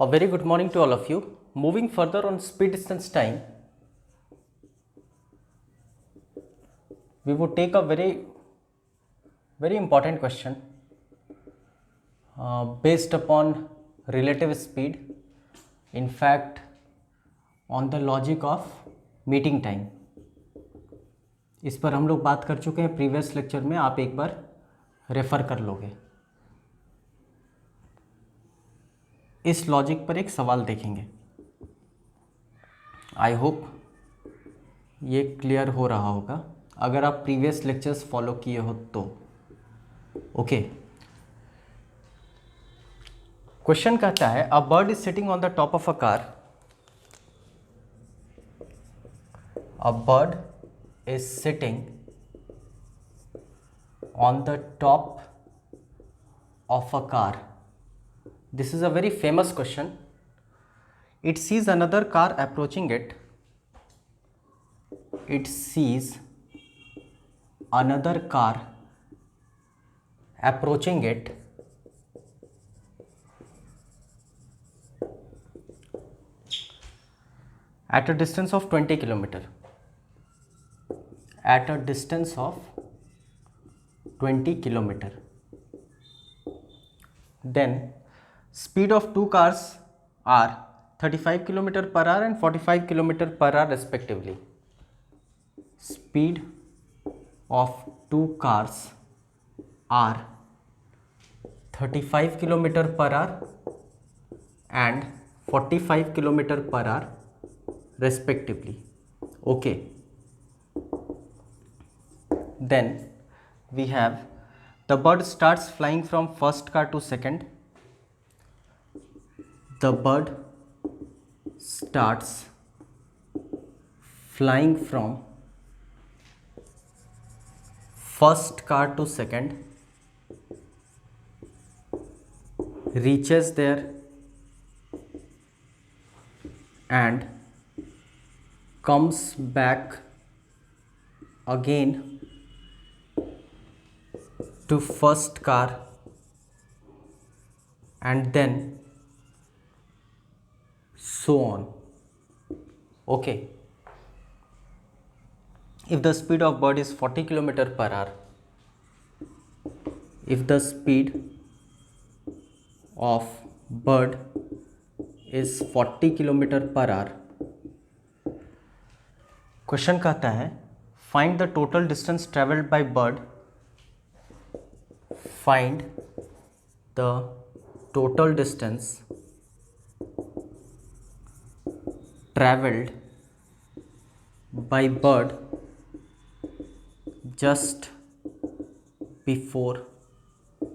A very good morning to all of you. Moving further on speed distance time, we would take a very important question based upon relative speed. In fact, on the logic of meeting time. इस पर हम लोग बात कर चुके हैं previous lecture में, आप एक बार रेफर कर लोगे. इस लॉजिक पर एक सवाल देखेंगे. आई होप ये क्लियर हो रहा होगा अगर आप प्रीवियस लेक्चर्स फॉलो किए हो तो. ओके. क्वेश्चन कहता है a bird is sitting on the top of a car. A bird is sitting on the top of a car. This is a very famous question. It sees another car approaching it. It sees another car approaching it at a distance of 20 kilometer. At a distance of 20 kilometer. Then speed of two cars are 35 kilometer per hour and 45 kilometer per hour respectively. Speed of two cars are 35 kilometer per hour and 45 kilometer per hour respectively. Okay. Then we have the bird starts flying from first car to second. The bird starts flying from first car to second, reaches there and comes back again to first car and then so on. Okay. If the speed of bird is 40 km per hour, if the speed of bird is 40 km per hour, question कहता है find the total distance traveled by bird. Find the total distance traveled by bird just before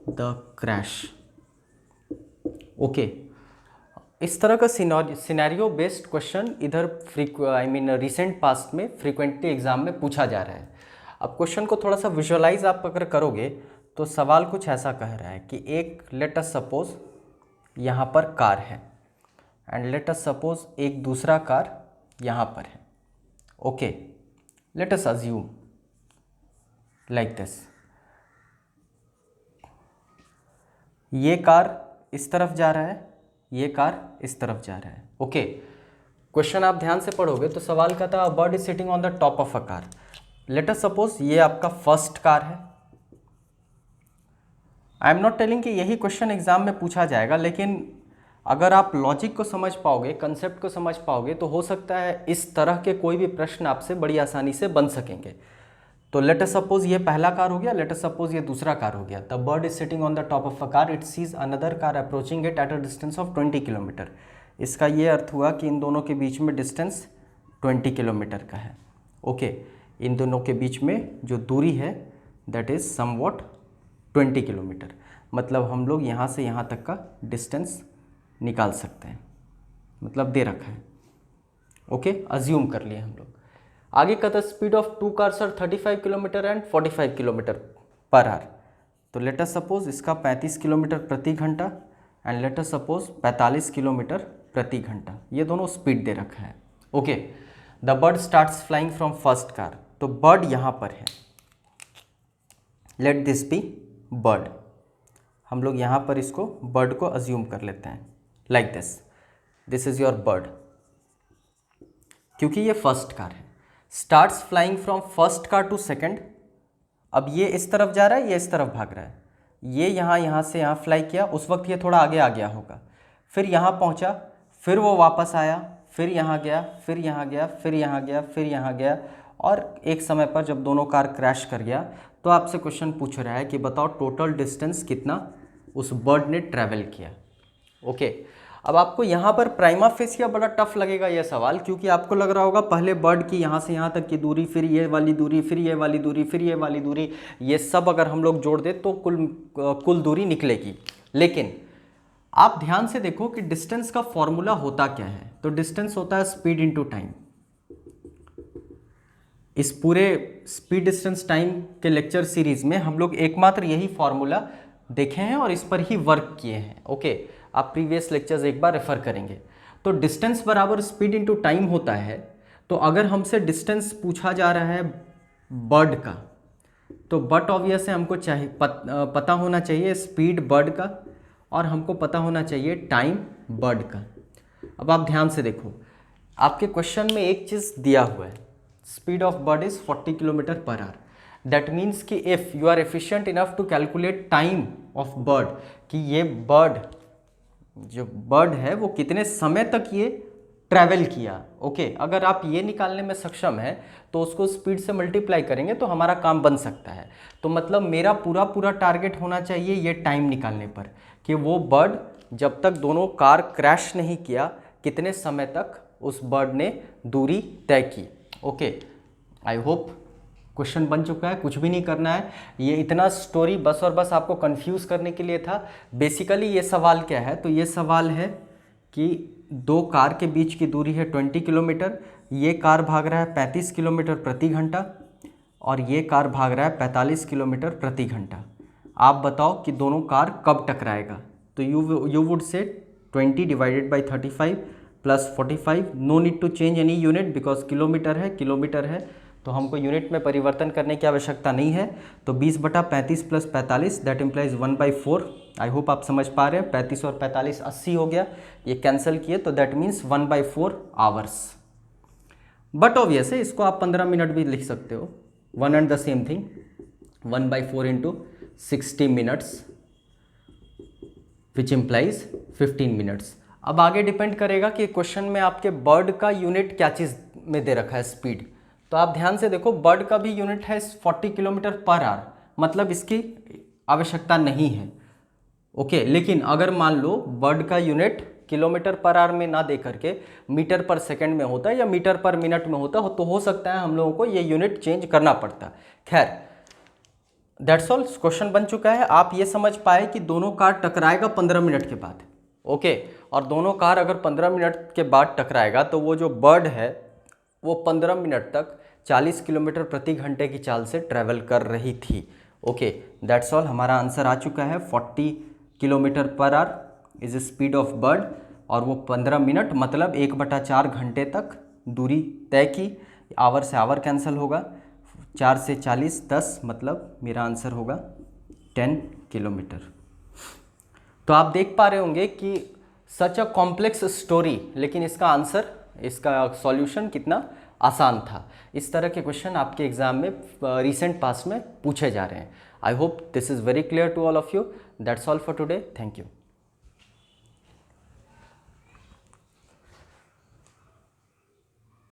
the crash. Okay. इस तरह का scenario based question इधर recent past में frequently exam में पूछा जा रहा है. अब क्वेश्चन को थोड़ा सा विजुअलाइज आप अगर करोगे तो सवाल कुछ ऐसा कह रहा है कि एक लेट अस सपोज यहाँ पर कार है एंड लेट अस सपोज एक दूसरा कार यहाँ पर है. Okay. Let us assume like this. ये कार इस तरफ जा रहा है, ये कार इस तरफ जा रहा है. ओके. क्वेश्चन आप ध्यान से पढ़ोगे तो सवाल कहता है bird is sitting on the top of a car. Late us suppose ये आपका फर्स्ट कार है. आई एम नॉट टेलिंग कि यही क्वेश्चन एग्जाम में पूछा जाएगा, लेकिन अगर आप लॉजिक को समझ पाओगे, कंसेप्ट को समझ पाओगे तो हो सकता है इस तरह के कोई भी प्रश्न आपसे बड़ी आसानी से बन सकेंगे. तो लेट अस सपोज ये पहला कार हो गया, लेट अस सपोज ये दूसरा कार हो गया. The bird is sitting on the top of a car. It sees another car approaching it at a distance of 20 kilometre. इसका ये अर्थ हुआ कि इन दोनों के बीच में डिस्टेंस 20 किलोमीटर का है. ओके. इन दोनों के बीच में जो दूरी है दैट इज समवॉट 20 किलोमीटर. मतलब हम लोग यहाँ से यहाँ तक का डिस्टेंस निकाल सकते हैं, मतलब दे रखा है. ओके. अज्यूम कर लिए हम लोग. आगे का था speed of two cars are 35 kilometre and 45 kilometre per hour. तो लेट अस सपोज इसका 35 किलोमीटर प्रति घंटा and let us suppose 45 kilometre प्रति घंटा. ये दोनों स्पीड दे रखा है. Okay. The bird starts flying from first car. तो बर्ड यहाँ पर है. Let this be bird. हम लोग यहाँ पर इसको बर्ड को अज्यूम कर लेते हैं like this. This is your bird, क्योंकि ये फर्स्ट कार है। Starts flying from first car to second. अब ये इस तरफ जा रहा है, ये इस तरफ भाग रहा है। ये यहाँ से यहाँ फ्लाई किया, उस वक्त ये थोड़ा आगे आ गया होगा, फिर यहाँ पहुँचा, फिर वो वापस आया, फिर यहाँ गया, फिर यहाँ गया, फिर यहाँ गया, फिर यहाँ गया, और एक समय पर जब दोनों कार क्रैश कर गया तो आपसे क्वेश्चन पूछ रहा है कि बताओ टोटल डिस्टेंस कितना उस बर्ड ने ट्रैवल किया। ओके, अब आपको यहाँ पर प्राइमा फेसिया बड़ा टफ लगेगा यह सवाल, क्योंकि आपको लग रहा होगा पहले बर्ड की यहाँ से यहाँ तक की दूरी, फिर ये वाली दूरी, फिर ये वाली दूरी, फिर ये वाली दूरी, ये सब अगर हम लोग जोड़ दें तो कुल दूरी निकलेगी। लेकिन आप ध्यान से देखो कि डिस्टेंस का फॉर्मूला होता क्या है। तो डिस्टेंस होता है स्पीड इनटू टाइम। इस पूरे स्पीड डिस्टेंस टाइम के लेक्चर सीरीज में हम लोग एकमात्र यही फॉर्मूला देखे हैं और इस पर ही वर्क किए हैं। ओके, आप प्रीवियस लेक्चर्स एक बार रेफर करेंगे। तो डिस्टेंस बराबर स्पीड इनटू टाइम होता है। तो अगर हमसे डिस्टेंस पूछा जा रहा है बर्ड का, तो बट ऑब्वियस है हमको चाहिए पता होना चाहिए स्पीड बर्ड का, और हमको पता होना चाहिए टाइम बर्ड का। अब आप ध्यान से देखो, आपके क्वेश्चन में एक चीज़ दिया हुआ है, speed of bird is 40 kilometre per hour. That means कि if you are efficient enough to calculate time of bird, कि ये बर्ड जो बर्ड है वो कितने समय तक ये ट्रैवल किया। ओके, अगर आप ये निकालने में सक्षम है तो उसको स्पीड से मल्टीप्लाई करेंगे तो हमारा काम बन सकता है। तो मतलब मेरा पूरा टारगेट होना चाहिए ये टाइम निकालने पर, कि वो बर्ड जब तक दोनों कार क्रैश नहीं किया कितने समय तक उस बर्ड ने दूरी तय की। ओके, आई होप क्वेश्चन बन चुका है, कुछ भी नहीं करना है। ये इतना स्टोरी बस और बस आपको कंफ्यूज करने के लिए था। बेसिकली ये सवाल क्या है, तो ये सवाल है कि दो कार के बीच की दूरी है 20 किलोमीटर, ये कार भाग रहा है 35 किलोमीटर प्रति घंटा और ये कार भाग रहा है 45 किलोमीटर प्रति घंटा। आप बताओ कि दोनों कार कब टकराएगा। तो you would say 20 divided by 35 plus 45, no need to change any unit because kilometre है तो हमको यूनिट में परिवर्तन करने की आवश्यकता नहीं है। तो 20/35 plus 45 that implies 1/4। I hope आप समझ पा रहे हैं। 35 और 45 80 हो गया, ये कैंसिल किए तो that means 1/4 hours. But obvious है इसको आप 15 मिनट भी लिख सकते हो, one and the same thing. 1/4 into 60 minutes which implies 15 minutes. अब आगे डिपेंड करेगा कि क्वेश्चन में आपके बर्ड का यूनिट क्या चीज़ में दे रखा है, स्पीड। तो आप ध्यान से देखो, बर्ड का भी यूनिट है 40 किलोमीटर पर आवर, मतलब इसकी आवश्यकता नहीं है। ओके, लेकिन अगर मान लो बर्ड का यूनिट किलोमीटर पर आवर में ना दे करके मीटर पर सेकंड में होता है या मीटर पर मिनट में होता तो हो सकता है हम लोगों को ये यूनिट चेंज करना पड़ता। खैर, दैट्स ऑल, क्वेश्चन बन चुका है। आप ये समझ पाए कि दोनों कार टकराएगा 15 मिनट के बाद। ओके, और दोनों कार अगर 15 मिनट के बाद टकराएगा तो वो जो बर्ड है वो 15 मिनट तक 40 किलोमीटर प्रति घंटे की चाल से ट्रैवल कर रही थी। ओके, दैट्स ऑल, हमारा आंसर आ चुका है। 40 kilometre per our is speed of bird, और वो 15 मिनट मतलब 1/4 घंटे तक दूरी तय की। आवर से आवर कैंसिल होगा, 4 से 40 10, मतलब मेरा आंसर होगा 10 किलोमीटर। तो आप देख पा रहे होंगे कि सच अ कॉम्प्लेक्स स्टोरी, लेकिन इसका आंसर, इसका सॉल्यूशन कितना आसान था। इस तरह के क्वेश्चन आपके एग्जाम में रिसेंट पास्ट में पूछे जा रहे हैं। I hope this is very clear to all of you. That's all for today, thank you.